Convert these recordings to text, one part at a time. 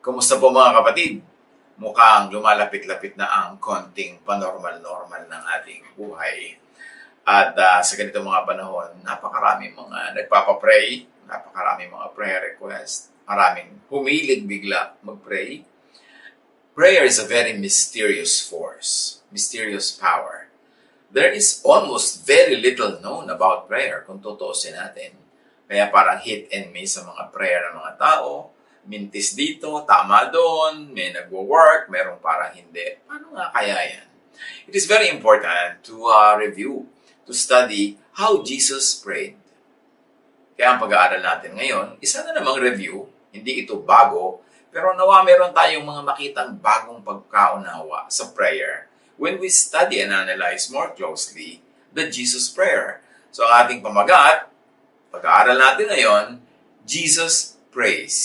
Kumusta po mga kapatid? Mukhang lumalapit-lapit na ang konting panormal-normal ng ating buhay. At sa ganito mga panahon, napakaraming mga nagpapapray, napakaraming mga prayer request, maraming humilig bigla mag-pray. Prayer is a very mysterious force, mysterious power. There is almost very little known about prayer kung tutuusin natin. Kaya parang hit and miss sa mga prayer ng mga tao. Mintis dito, tama doon, may nagwo-work, merong parang hindi. Paano nga kaya yan? It is very important to review, to study how Jesus prayed. Kaya ang pag-aaral natin ngayon, isa na namang review, hindi ito bago, pero nawa meron tayong mga makitang bagong pagkaunawa sa prayer when we study and analyze more closely the Jesus prayer. So ang ating pag-aaral natin ngayon, Jesus prays.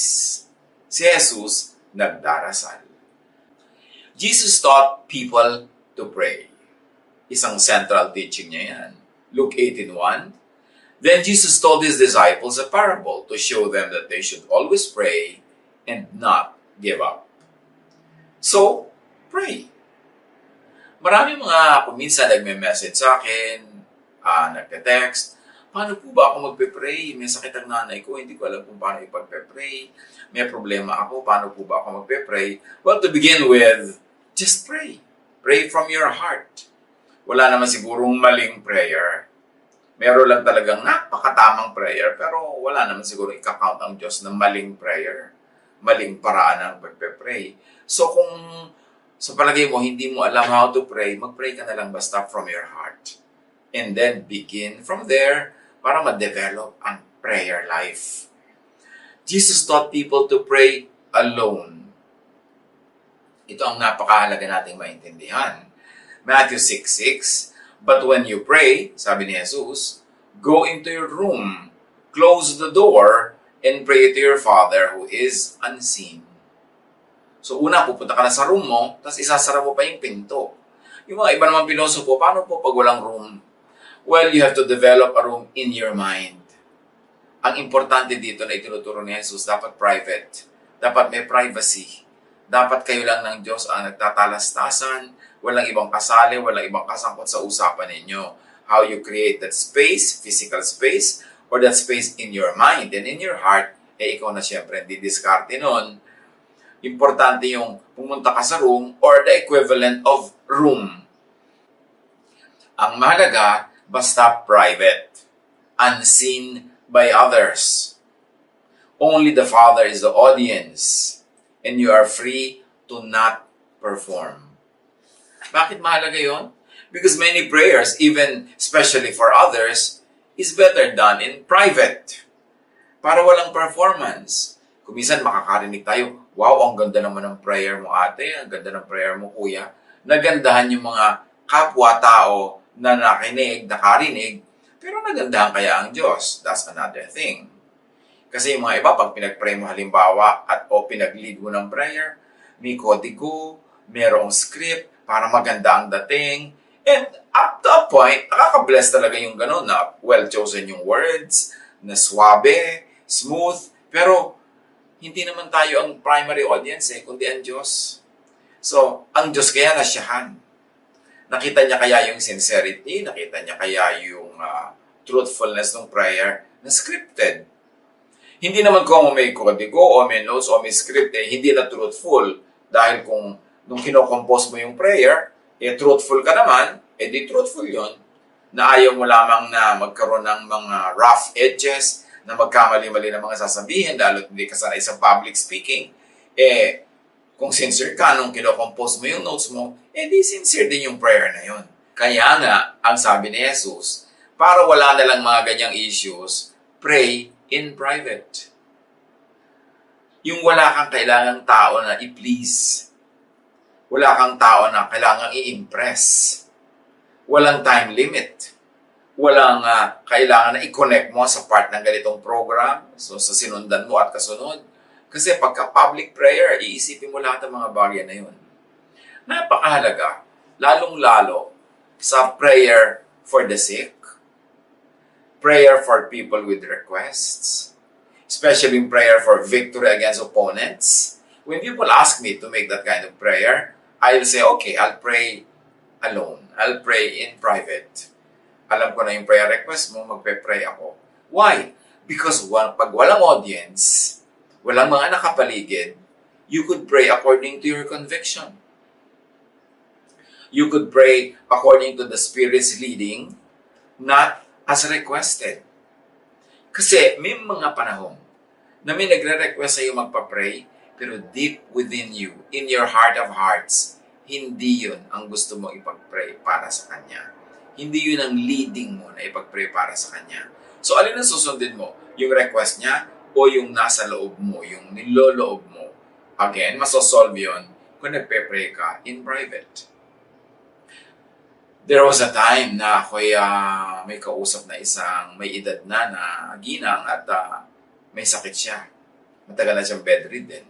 Si Jesus nagdarasal. Jesus taught people to pray. Isang central teaching niya yan. Luke 18:1. Then Jesus told his disciples a parable to show them that they should always pray and not give up. So, pray. Marami mga kuminsan nagme-message sa akin, nagte-text, paano po ba ako magpe-pray? May sakit ang nanay ko, hindi ko alam kung paano ipagpe-pray. May problema ako, paano po ba ako magpe-pray? Well, to begin with, just pray. Pray from your heart. Wala naman sigurong maling prayer. Meron lang talagang napakatamang prayer, pero wala naman siguro ika-count ang Diyos na maling prayer. Maling paraan ng pagpe-pray. So kung sa palagay mo, hindi mo alam how to pray, mag-pray ka na lang basta from your heart. And then begin from there para ma-develop ang prayer life. Jesus taught people to pray alone. Ito ang napakahalaga nating maintindihan. Matthew 6:6, but when you pray, sabi ni Jesus, go into your room, close the door, and pray to your Father who is unseen. So una, pupunta ka na sa room mo, tapos isasara mo pa yung pinto. Yung mga iba naman pilosopo, paano po pag walang room? Well, you have to develop a room in your mind. Ang importante dito na itinuturo ni Jesus, dapat private. Dapat may privacy. Dapat kayo lang ng Diyos ang nagtatalastasan, walang ibang kasali, walang ibang kasangkot sa usapan ninyo. How you create that space, physical space, or that space in your mind and in your heart, ikaw na siyempre didiskarte nun. Importante yung pumunta ka sa room or the equivalent of room. Ang mahalaga, basta private, unseen by others. Only the Father is the audience, and you are free to not perform. Bakit mahalaga yon? Because many prayers, even especially for others, is better done in private. Para walang performance. Kung minsan makakarinig tayo, wow, ang ganda naman ng prayer mo ate, ang ganda ng prayer mo kuya. Nagandahan yung mga kapwa-tao na nakinig, nakarinig, pero nagandahan kaya ang Diyos. That's another thing. Kasi yung mga iba, pag pinag-pray mo halimbawa at o pinag-lead mo ng prayer, may kodigo, merong script para maganda ang dating. And up to a point, nakaka-bless talaga yung gano'n na well-chosen yung words, na suabe, smooth, pero hindi naman tayo ang primary audience kundi ang Diyos. So, ang Diyos kaya nasyahan. Nakita niya kaya yung sincerity, nakita niya kaya yung truthfulness ng prayer na scripted. Hindi naman kung may kodigo o may notes o may script, hindi na truthful. Dahil kung nung kinocompose mo yung prayer, truthful ka naman, di truthful yon. Na ayaw mo lamang na magkaroon ng mga rough edges, na magkamali-mali ng mga sasabihin, lalo't hindi ka sanay sa public speaking, kung sincere ka nung kinocompose mo yung notes mo, di sincere din yung prayer na yun. Kaya nga, ang sabi ni Jesus, para wala na lang mga ganyang issues, pray in private. Yung wala kang kailangang tao na i-please. Wala kang tao na kailangang i-impress. Walang time limit. Walang kailangan na i-connect mo sa part ng ganitong program, so sa sinundan mo at kasunod. Kasi pagka public prayer, iisipin mo lahat ng mga bagay na yun. Napakahalaga, lalong-lalo sa prayer for the sick, prayer for people with requests, especially prayer for victory against opponents, When people ask me to make that kind of prayer, I'll say, okay, I'll pray alone. I'll pray in private. Alam ko na yung prayer request mo, magpe-pray ako. Why? Because pag walang audience, walang mga nakapaligid, you could pray according to your conviction. You could pray according to the Spirit's leading, not as requested. Kasi may mga panahon na may nagre-request sa'yo magpa-pray, pero deep within you, in your heart of hearts, hindi yun ang gusto mo ipag-pray para sa Kanya. Hindi yun ang leading mo na ipag-pray para sa Kanya. So, alin ang susundin mo? Yung request niya o yung nasa loob mo, yung niloloob mo? Again, masosolve yun kung nagpe-pray ka in private. There was a time na ako'y may kausap na isang may edad na ginang at may sakit siya. Matagal na siyang bedridden.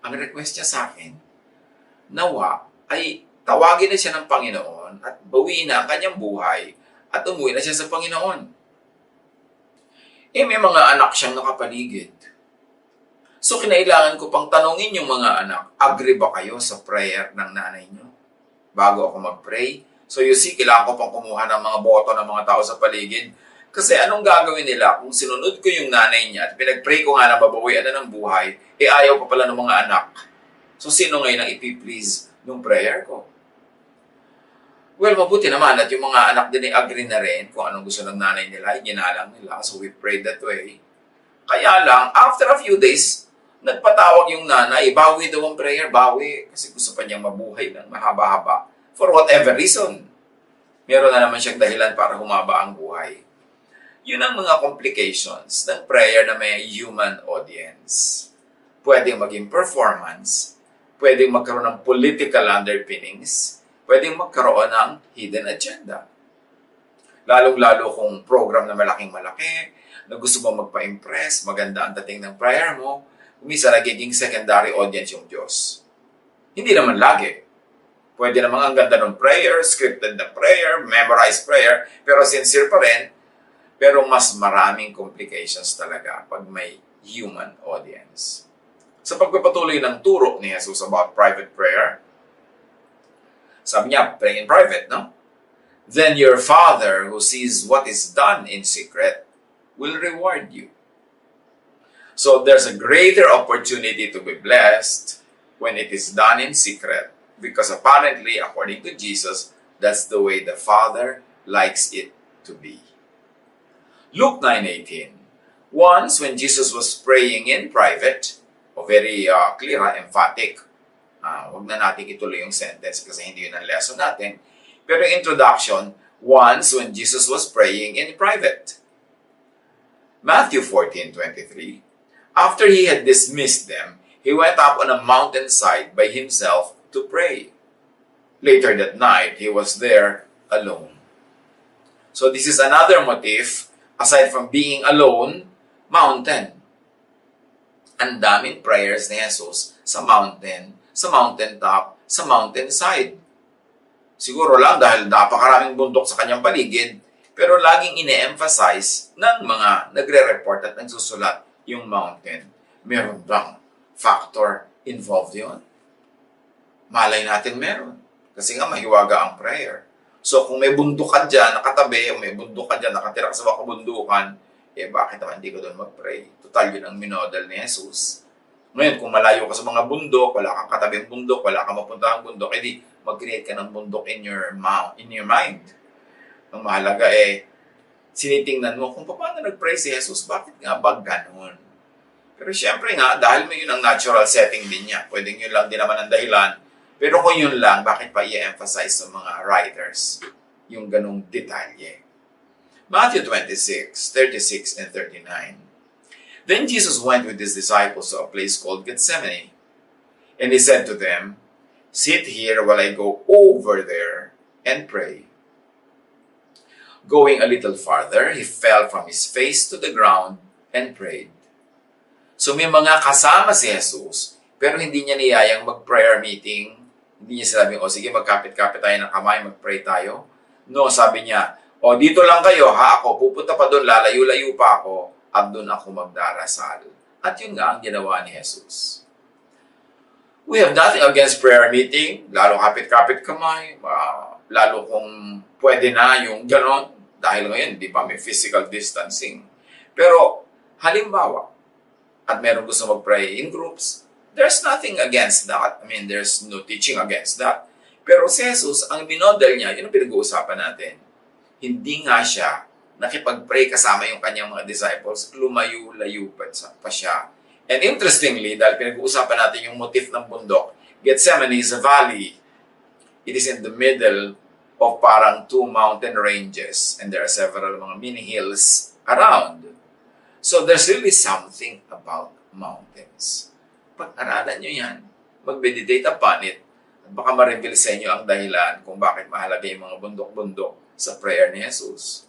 Ang request niya sa akin, nawa ay tawagin na siya ng Panginoon at bawiin na ang kanyang buhay at umuwi na siya sa Panginoon. May mga anak siyang nakapaligid. So, kinailangan ko pang tanungin yung mga anak, agree ba kayo sa prayer ng nanay niyo? Bago ako mag-pray. So, you see, kailangan ko pang kumuha ng mga boto ng mga tao sa paligid. Kasi anong gagawin nila kung sinunod ko yung nanay niya at pinag-pray ko nga na babawian na ng buhay, ayaw pa pala ng mga anak. So, sino ngayon ang ipiplease ng prayer ko? Well, mabuti naman at yung mga anak din ay agree na rin kung anong gusto ng nanay nila, iginalang nila. So, we prayed that way. Kaya lang, after a few days, nagpatawag yung nanay, bawi daw ang prayer, bawi. Kasi gusto pa niyang mabuhay ng mahaba-haba. For whatever reason. Meron na naman siyang dahilan para humaba ang buhay. Yun ang mga complications ng prayer na may human audience. Pwedeng maging performance, pwedeng magkaroon ng political underpinnings, pwedeng magkaroon ng hidden agenda. Lalong-lalo kung program na malaking-malaki, na gusto mo magpa-impress, maganda ang dating ng prayer mo, umisa nagiging secondary audience yung Diyos. Hindi naman lagi. Pwede namang ang ganda ng prayer, scripted na prayer, memorized prayer, pero sincere pa rin, pero mas maraming complications talaga pag may human audience. Sa pagpapatuloy ng turo ni Jesus about private prayer, sabi niya, pray in private, no? Then your Father who sees what is done in secret will reward you. So there's a greater opportunity to be blessed when it is done in secret, because apparently, according to Jesus, that's the way the Father likes it to be. Luke 9:18. Once, when Jesus was praying in private, very clear, emphatic, huwag na natin ituloy yung sentence kasi hindi yun ang lesson natin. Pero introduction, once when Jesus was praying in private. Matthew 14:23. After he had dismissed them, he went up on a mountainside by himself to pray. Later that night, he was there alone. So this is another motif, aside from being alone, mountain. Ang daming prayers ni Jesus sa mountain, sa mountaintop, sa mountainside. Siguro lang dahil napakaraming bundok sa kanyang paligid, pero laging ine-emphasize ng mga nagre-report at nagsusulat yung mountain. Meron bang factor involved yun? Malay natin meron. Kasi nga mahiwaga ang prayer. So kung may bundok ka dyan, nakatabi, o may bundok ka dyan, nakatira ka sa kabundukan, bakit naman hindi ko doon mag-pray? Total yun ang minodal ni Jesus. Ngayon, kung malayo ka sa mga bundok, wala kang katabing bundok, wala kang mapuntahang bundok, edi mag-create ka ng bundok in your mind. Ang mahalaga sinitingnan mo kung paano nag-pray si Jesus, bakit nga ba ganun? Pero syempre nga, dahil may yun ang natural setting din niya, pwedeng yun lang din naman ang dahilan. Pero kung yun lang, bakit pa i-emphasize sa mga writers yung ganung detalye? Matthew 26:36 and 39. Then Jesus went with his disciples to a place called Gethsemane. And he said to them, sit here while I go over there and pray. Going a little farther, he fell from his face to the ground and prayed. So may mga kasama si Jesus, pero hindi niya niyayang mag-prayer meeting. Hindi niya sinabing, sige, magkapit-kapit tayo ng kamay, mag-pray tayo. No, sabi niya, dito lang kayo, ako, pupunta pa doon, lalayo-layo pa ako, at doon ako magdarasal. At yun nga ang ginawa ni Jesus. We have nothing against prayer meeting, lalo kapit-kapit kamay, lalo kung pwede na yung ganon, dahil ngayon, di ba, may physical distancing. Pero, halimbawa, at meron gusto mag-pray in groups, there's nothing against that. I mean, there's no teaching against that. Pero si Jesus, ang minodel niya, yun ang pinag-uusapan natin. Hindi nga siya nakipag-pray kasama yung kanyang mga disciples, lumayo-layo pa siya. And interestingly, dahil pinag-uusapan natin yung motif ng bundok, Gethsemane is a valley. It is in the middle of parang two mountain ranges, and there are several mga mini hills around. So there's really something about mountains. Pag-aralan nyo yan, mag-meditate upon it, at baka ma-reveal sa inyo ang dahilan kung bakit mahalaga yung mga bundok-bundok sa prayer ni Jesus.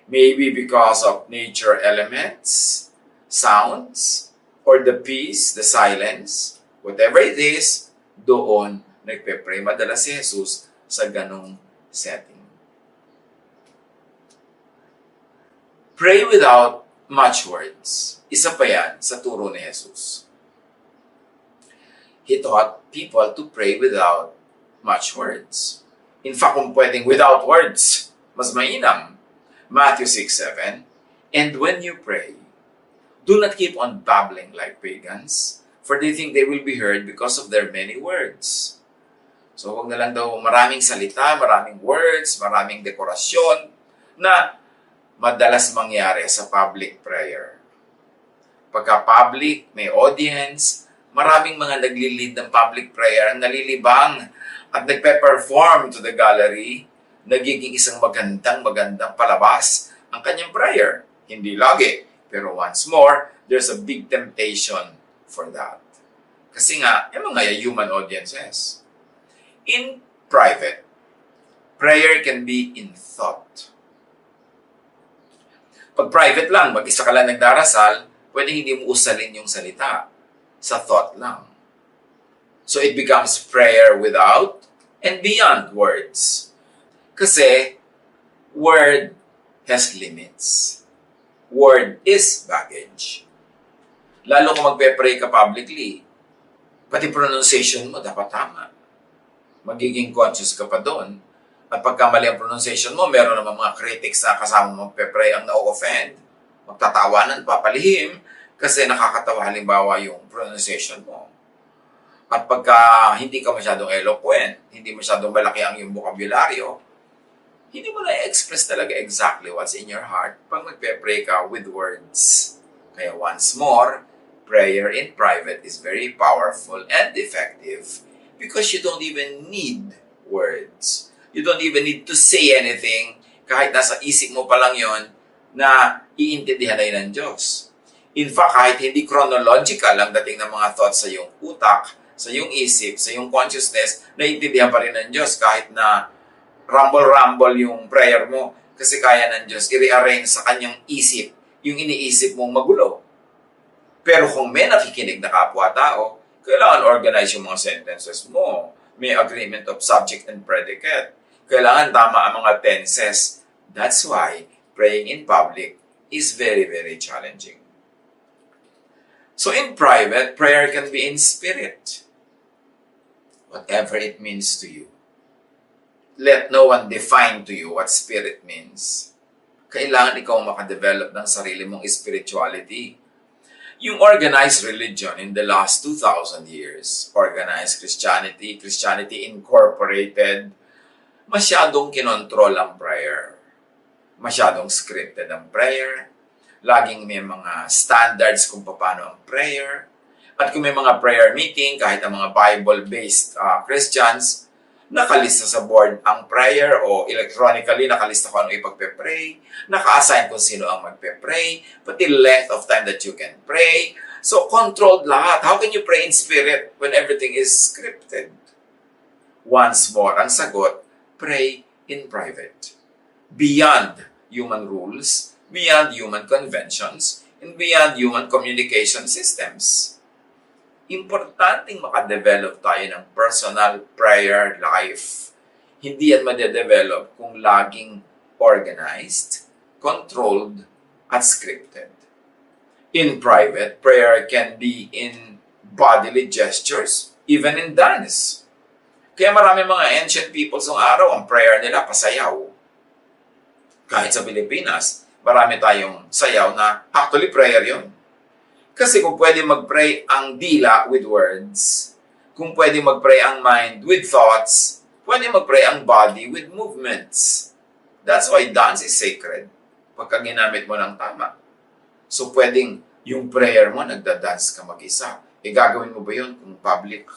Maybe because of nature elements, sounds, or the peace, the silence, whatever it is, doon nagpe-pray madalas si Jesus sa ganong setting. Pray without much words. Isa pa yan sa turo ni Jesus. He taught people to pray without much words. In fact, kung pwedeng without words, mas mainam. Matthew 6:7, and when you pray, do not keep on babbling like pagans, for they think they will be heard because of their many words. So, huwag na lang daw maraming salita, maraming words, maraming dekorasyon na madalas mangyari sa public prayer. Pagka public, may audience, maraming mga nagli-lead ng public prayer ang nalilibang at nagpe-perform to the gallery, nagiging isang magandang palabas ang kanyang prayer. Hindi lagi, pero once more, there's a big temptation for that. Kasi nga, yung mga human audiences. In private, prayer can be in thought. Pag private lang, mag-isa ka lang nagdarasal, pwedeng hindi mo usalin yung salita. Sa thought lang. So it becomes prayer without and beyond words. Kasi, word has limits. Word is baggage. Lalo kung magpe-pray ka publicly, pati pronunciation mo dapat tama. Magiging conscious ka pa doon. At pagka mali ang pronunciation mo, meron naman mga critics na kasama magpe-pray ang na-offend. Magtatawanan, papalihim, kasi nakakatawa halimbawa yung pronunciation mo. At pagka hindi ka masyadong eloquent, hindi masyadong malaki ang iyong bokabularyo, hindi mo na-express talaga exactly what's in your heart pag magpe-pray ka with words. Kaya once more, prayer in private is very powerful and effective because you don't even need words. You don't even need to say anything kahit nasa isip mo pa lang yon na iintindihan na yun ng Diyos. In fact, kahit hindi chronological ang dating ng mga thoughts sa iyong utak, sa iyong isip, sa iyong consciousness, naiintindihan pa rin ng Diyos kahit na rumble-rumble yung prayer mo kasi kaya ng Diyos i-rearrange sa kanyang isip yung iniisip mong magulo. Pero kung may nakikinig na kapwa-tao, kailangan organize yung mga sentences mo. May agreement of subject and predicate. Kailangan tama ang mga tenses. That's why praying in public is very, very challenging. So in private, prayer can be in spirit. Whatever it means to you. Let no one define to you what spirit means. Kailangan ikaw makadevelop ng sarili mong spirituality. Yung organized religion in the last 2,000 years, organized Christianity, Christianity Incorporated, masyadong kinontrol ang prayer. Masyadong scripted ang prayer. Laging may mga standards kung paano ang prayer. At kung may mga prayer meeting, kahit ang mga Bible-based Christians, nakalista sa board ang prayer o electronically nakalista kung ano ipagpe-pray, naka-assign kung sino ang magpe-pray, pati length of time that you can pray. So, controlled lahat. How can you pray in spirit when everything is scripted? Once more, ang sagot, pray in private. Beyond human rules, beyond human conventions, and beyond human communication systems. Importanteng makadevelop tayo ng personal prayer life. Hindi yan madedevelop kung laging organized, controlled, at scripted. In private, prayer can be in bodily gestures, even in dance. Kaya marami mga ancient peoples ng araw, ang prayer nila pasayaw. Kahit sa Pilipinas, marami tayong sayaw na actually prayer yon. Kasi kung pwede mag-pray ang dila with words, kung pwede mag-pray ang mind with thoughts, pwede mag-pray ang body with movements. That's why dance is sacred pagka ginamit mo ng tama. So pwedeng yung prayer mo, nagda-dance ka mag-isa. Gagawin mo ba yun kung public?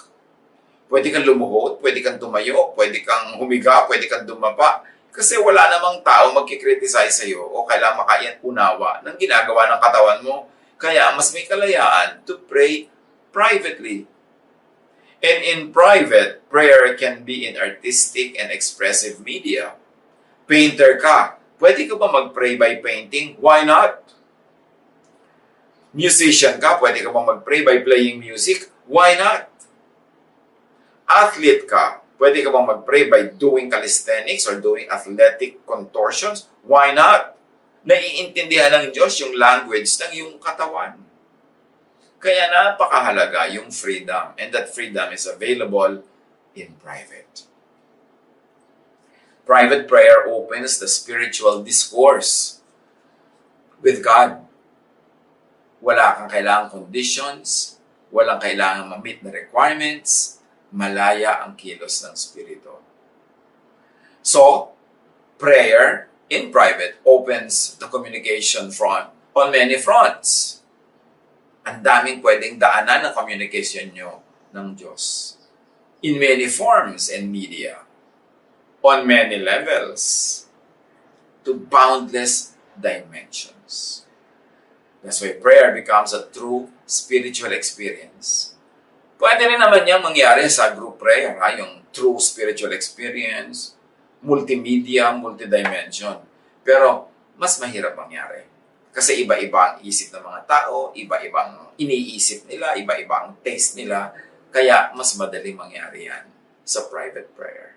Pwede kang lumuhod, pwede kang tumayo, pwede kang humiga, pwede kang dumapa. Kasi wala namang tao magkikriticize sa'yo o kailangan makayan unawa ng ginagawa ng katawan mo. Kaya mas may kalayaan to pray privately. And in private, prayer can be in artistic and expressive media. Painter ka, pwede ka ba mag-pray by painting? Why not? Musician ka, pwede ka ba mag-pray by playing music? Why not? Athlete ka, pwede ka bang mag-pray by doing calisthenics or doing athletic contortions? Why not? Naiintindihan ng Diyos yung language ng iyong katawan. Kaya napakahalaga yung freedom, and that freedom is available in private. Private prayer opens the spiritual discourse with God. Wala kang kailangang conditions, walang kailangang ma-meet na requirements, malaya ang kilos ng Espiritu. So, prayer in private opens the communication front on many fronts. Ang daming pwedeng daanan ng communication nyo ng Diyos. In many forms and media. On many levels. To boundless dimensions. That's why prayer becomes a true spiritual experience. Pwede rin naman niyang mangyari sa group prayer, yung true spiritual experience, multimedia, multidimension. Pero mas mahirap mangyari. Kasi iba-iba ang isip ng mga tao, iba-ibang iniisip nila, iba-ibang taste nila, kaya mas madaling mangyari yan sa private prayer.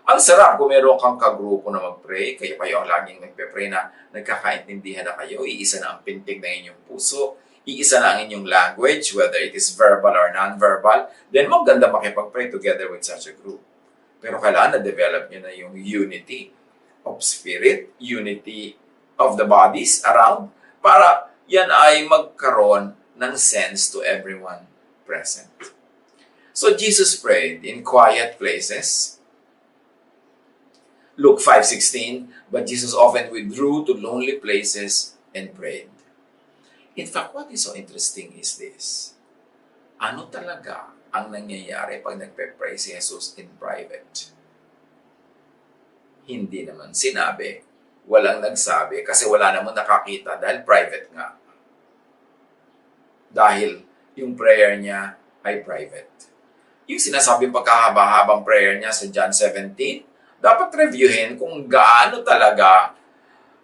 Ang sarap kung meron kang kagrupo na mag-pray, kayo ang laging nagpe-pray na nagkakaintindihan na kayo, iisa na ang pintig ng inyong puso, iisa na ang inyong language, whether it is verbal or non-verbal, then maganda makipag-pray together with such a group. Pero kailangan na-develop nyo na yung unity of spirit, unity of the bodies around, para yan ay magkaroon ng sense to everyone present. So Jesus prayed in quiet places. Luke 5:16, but Jesus often withdrew to lonely places and prayed. In fact, what is so interesting is this. Ano talaga ang nangyayari pag nagpe-pray si Jesus in private? Hindi naman sinabi, walang nagsabi, kasi wala naman nakakita dahil private nga. Dahil yung prayer niya ay private. Yung sinasabing pagkahaba-habang prayer niya sa John 17, dapat reviewin kung gaano talaga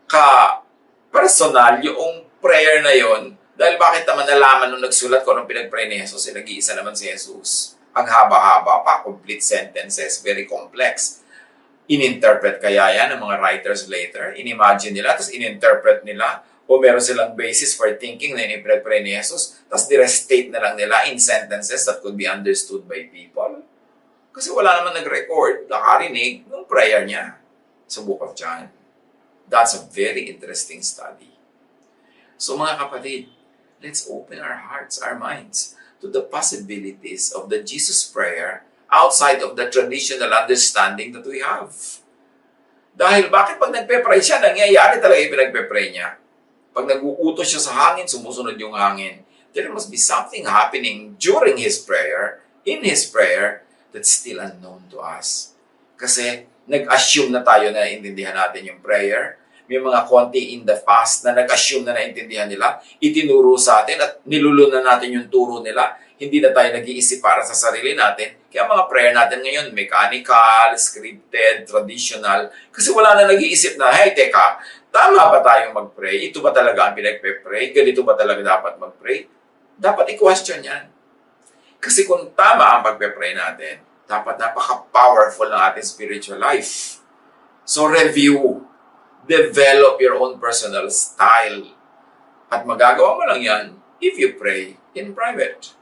ka-personal yung prayer na yon. Dahil bakit naman nalaman nung nagsulat ko nung pinag-pray ni Jesus, nag-iisa naman si Jesus. Ang haba-haba pa, complete sentences, very complex. In-interpret kaya yan ng mga writers later. In-imagine nila, tapos in-interpret nila, o meron silang basis for thinking na pinag-pray ni Jesus, tapos di-restate na lang nila in sentences that could be understood by people. Kasi wala naman nag-record, nakarinig ng prayer niya sa Book of John. That's a very interesting study. So mga kapatid, let's open our hearts, our minds to the possibilities of the Jesus prayer outside of the traditional understanding that we have. Dahil bakit pag nagpe-pray siya, nangyayari talaga yung pinagpe-pray niya. Pag nag-uutos siya sa hangin, sumusunod yung hangin. There must be something happening during his prayer, in his prayer, that's still unknown to us. Kasi nag-assume na tayo na naintindihan natin yung prayer. May mga konti in the past na nag-assume na naintindihan nila, itinuro sa atin at nilulunan natin yung turo nila. Hindi na tayo nag-iisip para sa sarili natin. Kaya mga prayer natin ngayon, mechanical, scripted, traditional. Kasi wala na nag-iisip na, hey, teka, tama ba tayong mag-pray? Ito ba talaga ang pinagpe-pray? Ganito ba talaga dapat mag-pray? Dapat i-question yan. Kasi kung tama ang pagpe-pray natin, dapat napaka-powerful ng ating spiritual life. So review. Develop your own personal style. At magagawa mo lang yan if you pray in private.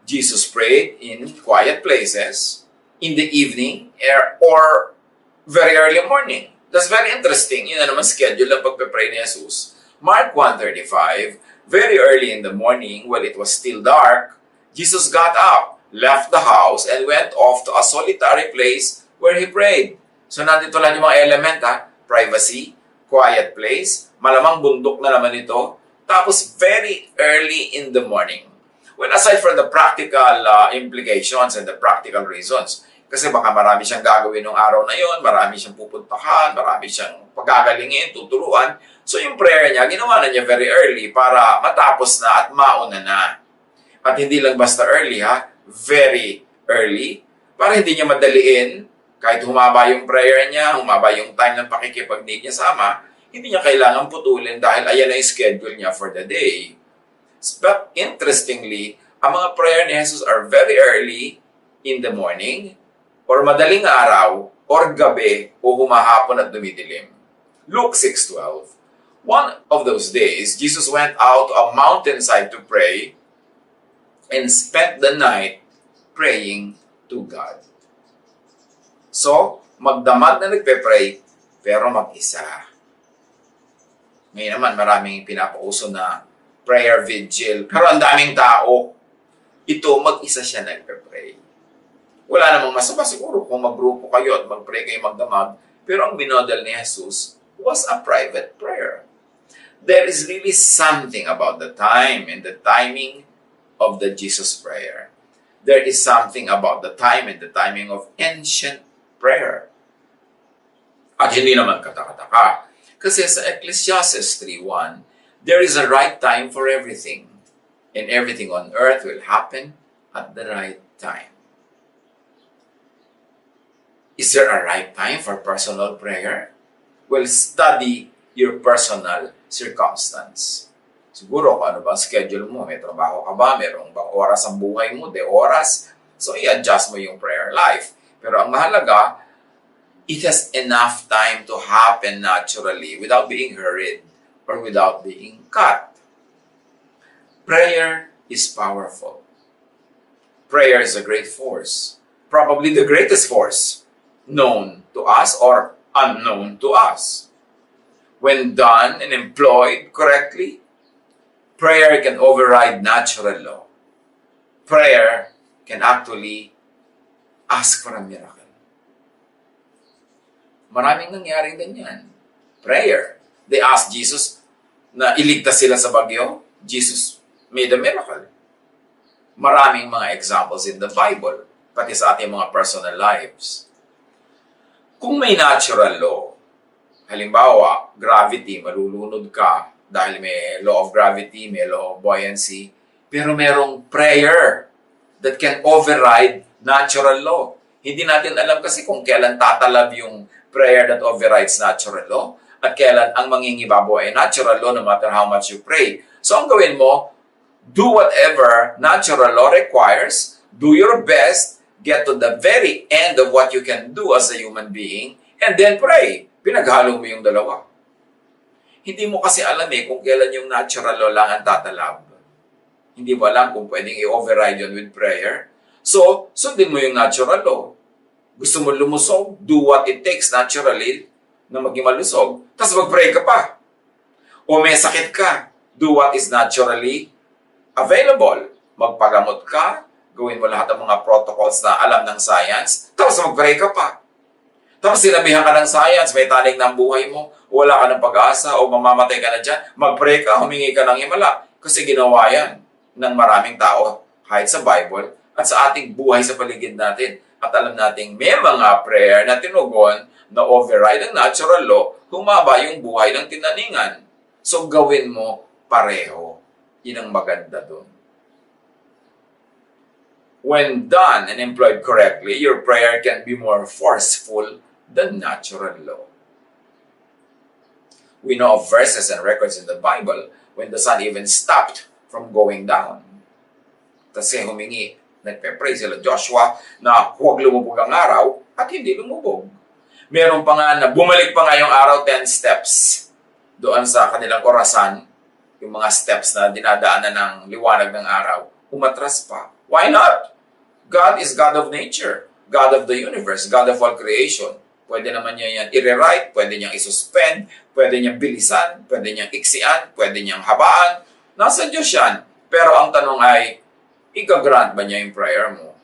Jesus prayed in quiet places, in the evening, or very early morning. That's very interesting. Yun na naman schedule ng pagpe-pray ni Jesus. Mark 1:35, very early in the morning, while it was still dark, Jesus got up, left the house, and went off to a solitary place where he prayed. So nandito lang yung mga element privacy, quiet place, malamang bundok na naman ito, tapos very early in the morning. Well, aside from the practical implications and the practical reasons, kasi baka marami siyang gagawin ng araw na yon, marami siyang pupuntahan, marami siyang pagagalingin, tuturuan. So yung prayer niya, ginawa na niya very early para matapos na at mauna na. At hindi lang basta early very early, para hindi niya madaliin, kahit humaba yung prayer niya, humaba yung time ng pakikipag-need niya sa Ama, hindi niya kailangan putulin dahil ayan na yung schedule niya for the day. But interestingly, ang mga prayer ni Jesus are very early in the morning, or madaling araw, or gabi, o humahapon at dumidilim. Luke 6:12. One of those days, Jesus went out to a mountainside to pray and spent the night praying to God. So, magdamag na nagpe-pray, pero mag-isa. Ngayon naman, maraming pinapauso na prayer vigil, pero ang daming tao. Ito, mag-isa siya nagpe-pray. Wala namang masama siguro kung mag-grupo kayo at mag-pray kayo magdamag, pero ang binodel ni Jesus was a private prayer. There is really something about the time and the timing of the Jesus prayer. There is something about the time and the timing of ancient prayer. At hindi naman katakataka. Kasi sa Ecclesiastes 3:1, there is a right time for everything, and everything on earth will happen at the right time. Is there a right time for personal prayer? Well, study your personal circumstance. Siguro kung ano ba ang schedule mo, may trabaho ka ba, merong bang oras ang buhay mo, de oras, so i-adjust mo yung prayer life. Pero ang mahalaga, it has enough time to happen naturally without being hurried or without being cut. Prayer is powerful. Prayer is a great force, probably the greatest force known to us or unknown to us. When done and employed correctly, prayer can override natural law. Prayer can actually ask for a miracle. Maraming nangyaring ganyan. Prayer. They asked Jesus na iligtas sila sa bagyo. Jesus made a miracle. Maraming mga examples in the Bible, pati sa ating mga personal lives. Kung may natural law, halimbawa, gravity, malulunod ka dahil may law of gravity, may law of buoyancy, pero merong prayer that can override natural law. Hindi natin alam kasi kung kailan tatalab yung prayer that overrides natural law at kailan ang mangingibabaw ay natural law no matter how much you pray. So ang gawin mo, do whatever natural law requires, do your best, get to the very end of what you can do as a human being, and then pray. Pinaghalo mo yung dalawa. Hindi mo kasi alam kung kailan yung natural law lang ang tatalab. Hindi mo alam kung pwedeng i-override yun with prayer. So, sundin mo yung natural law. Gusto mo lumusog, do what it takes naturally na maging malusog, tapos mag-pray ka pa. O may sakit ka, do what is naturally available. Magpagamot ka, gawin mo lahat ng mga protocols na alam ng science, tapos mag-pray ka pa. Tapos sinabihan ka ng science, may tanig ng buhay mo, wala ka ng pag-asa o mamamatay ka na dyan, mag-pray ka, humingi ka ng himala. Kasi ginawa yan ng maraming tao, kahit sa Bible, at sa ating buhay sa paligid natin. At alam nating may mga prayer na tinugon na override ang natural law, humaba yung buhay ng tinaningan. So gawin mo pareho. Yun ang maganda doon. When done and employed correctly, your prayer can be more forceful than natural law. We know of verses and records in the Bible when the sun even stopped from going down. Kasi humingi, nagpe-pray sila Joshua na huwag lumubog ang araw at hindi lumubog. Meron pa nga na bumalik pa nga yung araw 10 steps doon sa kanilang orasan, yung mga steps na dinadaanan ng liwanag ng araw, umatras pa. Why not? God is God of nature, God of the universe, God of all creation. Pwede naman niya yan i-rewrite, pwede niyang isuspend, pwede niyang bilisan, pwede niyang iksian, pwede niyang habaan. Nasa Diyos yan. Pero ang tanong ay, i-grant ba niya yung prayer mo?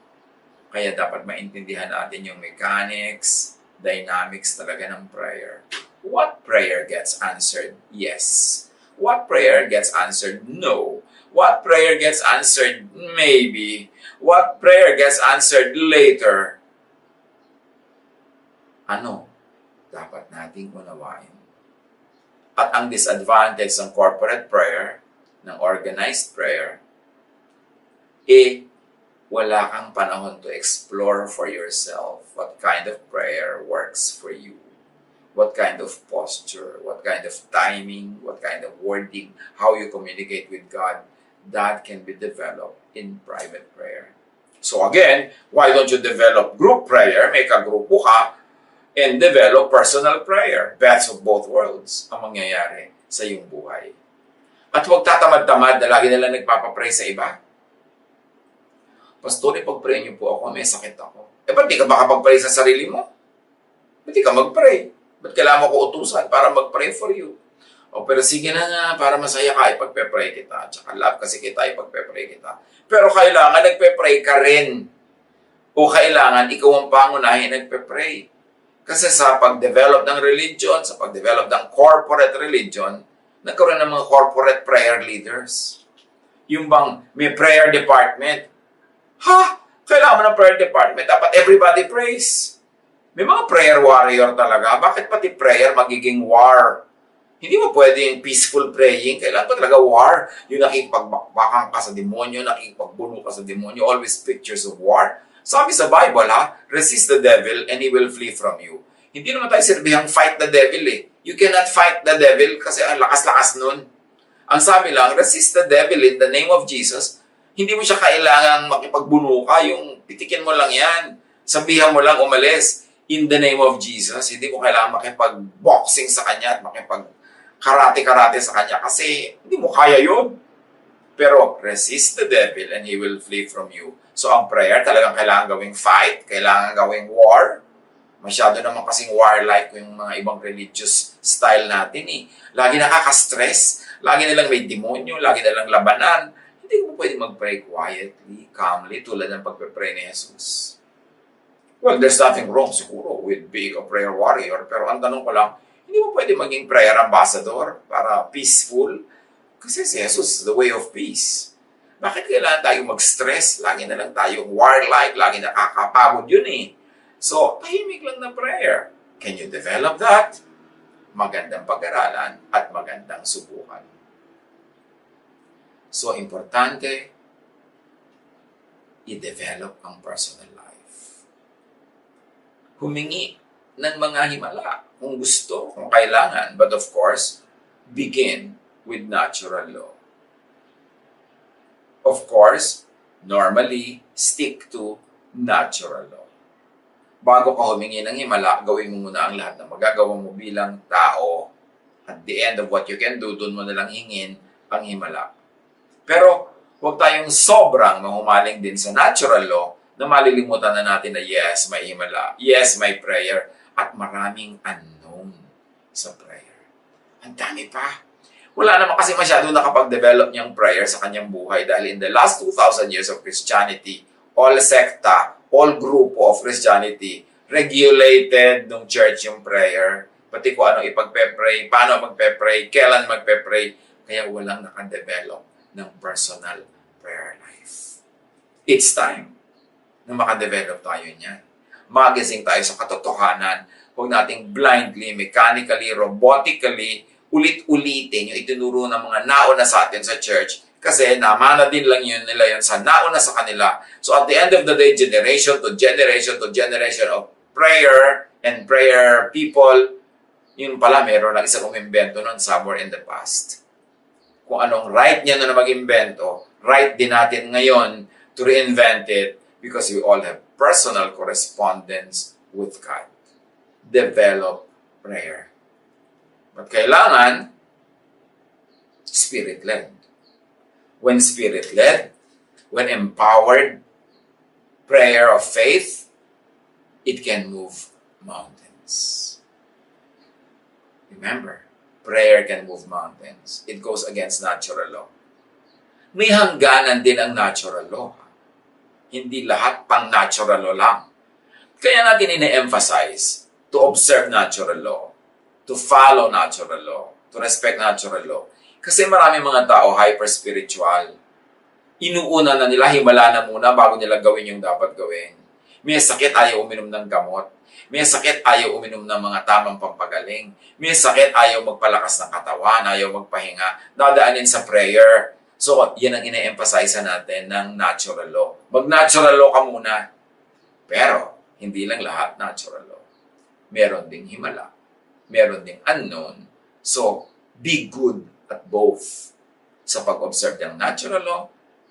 Kaya dapat maintindihan natin yung mechanics, dynamics talaga ng prayer. What prayer gets answered? Yes. What prayer gets answered? No. What prayer gets answered? Maybe. What prayer gets answered later? Ano dapat nating unawain? At ang disadvantage ng corporate prayer, ng organized prayer, wala kang panahon to explore for yourself what kind of prayer works for you. What kind of posture, what kind of timing, what kind of wording, how you communicate with God, that can be developed in private prayer. So again, why don't you develop group prayer, make a grupo ka, and develop personal prayer? Best of both worlds ang mangyayari sa iyong buhay. At huwag tatamad-tamad na lagi nila nagpapapray sa iba. Pastor, ipag-pray niyo po ako, may sakit ako. Ba't di ka makapag-pray sa sarili mo? Ba't di ka mag-pray? Ba't kailangan mo ko utusan para mag-pray for you? O pero sige na nga, para masaya ka, ipagpe-pray kita. Tsaka love kasi kita, ipagpe-pray kita. Pero kailangan nagpe-pray ka rin. O kailangan ikaw ang pangunahin nagpe-pray. Kasi sa pag-develop ng religion, sa pag-develop ng corporate religion, nagkaroon ng mga corporate prayer leaders. Yung bang may prayer department. Kailangan mo ng prayer department. Dapat everybody prays. May mga prayer warrior talaga. Bakit pati prayer magiging war? Hindi mo pwedeng peaceful praying. Kailangan pa talaga war. Yung nakikipagbakbakan ka sa demonyo, nakikipagbuno ka sa demonyo. Always pictures of war. Sabi sa Bible, resist the devil and he will flee from you. Hindi naman tayo sirbihang fight the devil eh. You cannot fight the devil kasi ang lakas-lakas nun. Ang sabi lang, resist the devil in the name of Jesus. Hindi mo siya kailangang makipagbuno ka. Yung pitikin mo lang yan. Sabihan mo lang umalis. In the name of Jesus, hindi mo kailangan makipag-boxing sa kanya at makipag-karate-karate sa kanya kasi hindi mo kaya yun. Pero resist the devil and he will flee from you. So ang prayer talagang kailangan gawing fight, kailangan gawing war. Masyado naman kasing warlike yung mga ibang religious style natin eh. Lagi nakaka-stress, lagi nilang may demonyo, lagi nilang labanan. Hindi mo pwede mag-pray quietly, calmly, tulad ng pagpe-pray ni Jesus. Well, there's nothing wrong siguro with being a prayer warrior. Pero ang tanong ko lang, hindi mo pwede maging prayer ambassador para peaceful? Kasi si Jesus, the way of peace. Bakit kailangan tayo mag-stress? Lagi na lang tayo warlike, lagi nakakapagod yun eh. So, tahimik lang na prayer. Can you develop that? Magandang pag-aralan at magandang subukan. So, importante, i-develop ang personal life. Humingi ng mga himala kung gusto, kung kailangan. But of course, begin with natural law. Of course, normally, stick to natural law. Bago ka humingi ng himala, gawin mo muna ang lahat na magagawa mo bilang tao. At the end of what you can do, dun mo nalang hingin ang himala. Pero, huwag tayong sobrang mahumaling din sa natural law na malilimutan na natin na yes, may himala, yes, may prayer, at maraming unknown sa prayer. Ang dami pa. Wala naman kasi masyado nakapag-develop niyang prayer sa kanyang buhay dahil in the last 2,000 years of Christianity, all sekta, all grupo of Christianity, regulated ng church yung prayer. Pati kung ano ipagpe-pray, paano magpe-pray, kailan magpe-pray. Kaya walang nakadevelop ng personal prayer life. It's time na makadevelop tayo niyan. Magising tayo sa katotohanan. Huwag nating blindly, mechanically, robotically, ulit-ulitin yung itinuro ng mga nauna sa atin sa church kasi namana din lang nila yun sa nauna sa kanila. So at the end of the day, generation to generation of prayer and prayer people, yun pala meron lang isang umimbento nun somewhere in the past. Kung anong right niya na mag-imbento, right din natin ngayon to reinvent it because we all have personal correspondence with God. Develop prayer. But kailangan, Spirit-led. When Spirit-led, when empowered, prayer of faith, it can move mountains. Remember, prayer can move mountains. It goes against natural law. May hangganan din ang natural law. Hindi lahat pang natural law lang. Kaya natin ine-emphasize to observe natural law, to follow natural law, to respect natural law. Kasi marami mga tao hyper-spiritual. Inuuna na nila, himala na muna bago nila gawin yung dapat gawin. May sakit, ayaw uminom ng gamot. May sakit, ayaw uminom ng mga tamang pampagaling. May sakit, ayaw magpalakas ng katawan, ayaw magpahinga. Dadaanin sa prayer. So, yan ang ine-emphasize natin ng natural law. Mag-natural law ka muna. Pero, hindi lang lahat natural law. Meron ding himala. Meron ding unknown. So, be good at both. Sa pag-observe ng natural law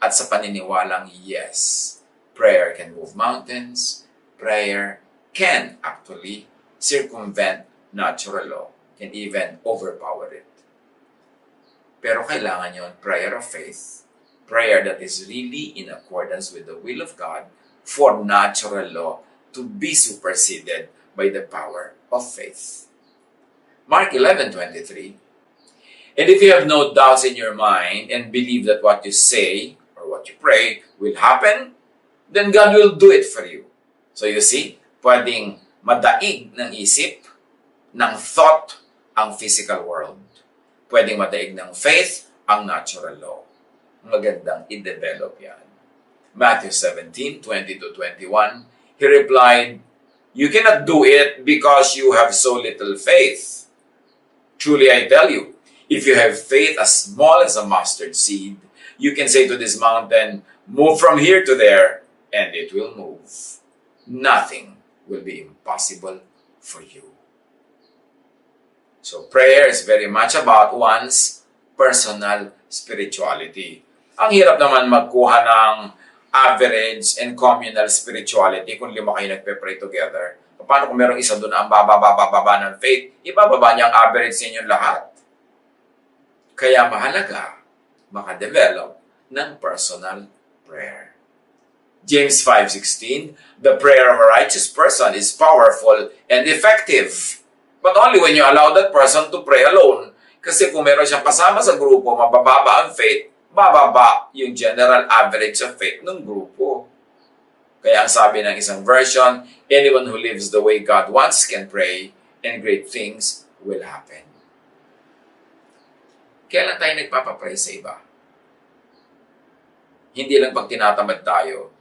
at sa paniniwalang, yes, prayer can move mountains. Prayer can actually circumvent natural law, can even overpower it. Pero kailangan yon prayer of faith, prayer that is really in accordance with the will of God for natural law to be superseded by the power of faith. Mark 11:23. And if you have no doubts in your mind and believe that what you say or what you pray will happen, then God will do it for you. So you see, pwedeng madaig ng isip, ng thought, ang physical world. Pwedeng madaig ng faith, ang natural law. Magandang i-develop yan. Matthew 17:20-21, he replied, "You cannot do it because you have so little faith. Truly I tell you, if you have faith as small as a mustard seed, you can say to this mountain, move from here to there, and it will move. Nothing will be impossible for you." So prayer is very much about one's personal spirituality. Ang hirap naman magkuha ng average and communal spirituality kung 5 kayo nagpe-pray together. Paano kung merong isa doon ang bababa ng faith? Ibababa niya ang average sa inyong lahat. Kaya mahalaga makadevelop ng personal prayer. James 5:16, the prayer of a righteous person is powerful and effective. But only when you allow that person to pray alone. Kasi kung meron siyang kasama sa grupo, mabababa ang faith, bababa yung general average of faith ng grupo. Kaya ang sabi ng isang version, anyone who lives the way God wants can pray and great things will happen. Kailan tayo nagpapapray sa iba? Hindi lang pag tinatamad tayo.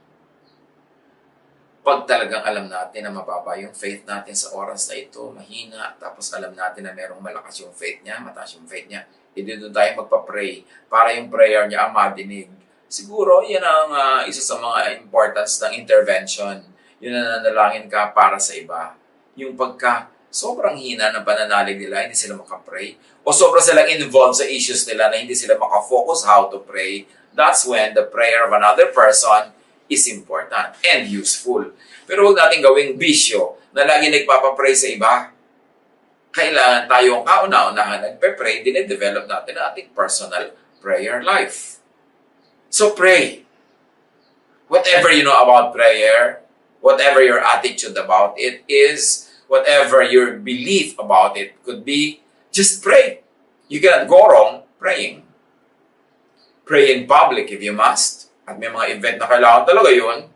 Pag talagang alam natin na mababa yung faith natin sa oras na ito, mahina, tapos alam natin na merong malakas yung faith niya, mataas yung faith niya, doon tayo magpa-pray para yung prayer niya ang madinig. Siguro, yan ang isa sa mga importance ng intervention. Yun ang nanalangin ka para sa iba. Yung pagka sobrang hina ng pananalig nila, hindi sila makapray, o sobrang silang involved sa issues nila na hindi sila makafocus how to pray, that's when the prayer of another person is important and useful. Pero huwag natin gawing bisyo na lagi nagpapapray sa iba. Kailangan tayong kauna-unahan nagpe-pray, dinedevelop natin ang ating personal prayer life. So pray. Whatever you know about prayer, whatever your attitude about it is, whatever your belief about it could be, just pray. You cannot go wrong praying. Pray in public if you must. At may mga event na kailangan talaga yun.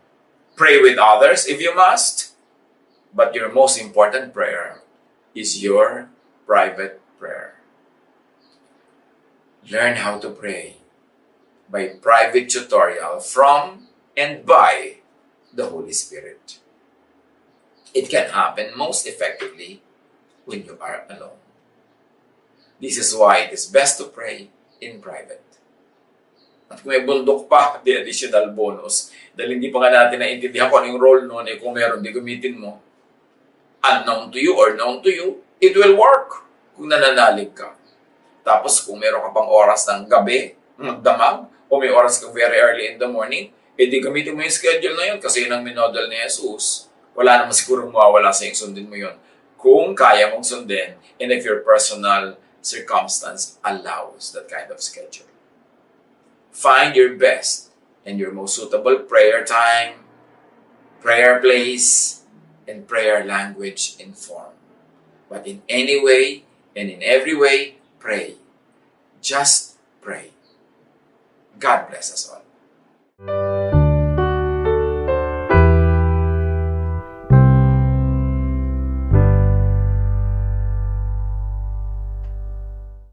Pray with others if you must. But your most important prayer is your private prayer. Learn how to pray by private tutorial from and by the Holy Spirit. It can happen most effectively when you are alone. This is why it is best to pray in private. At kung may bundok pa, the additional bonus. Dahil hindi pa nga natin naintindihan kung anong role noon, kung meron, di gamitin mo. Unknown to you or known to you, it will work kung nananalig ka. Tapos kung meron ka pang oras ng gabi, magdamag, o may oras kang very early in the morning, di gamitin mo yung schedule na yun kasi yun ang minodel ni Jesus. Wala naman siguro mawawala sa yung sundin mo yun. Kung kaya mong sundin, and if your personal circumstance allows that kind of schedule. Find your best and your most suitable prayer time, prayer place, and prayer language in form. But in any way and in every way, pray. Just pray. God bless us all.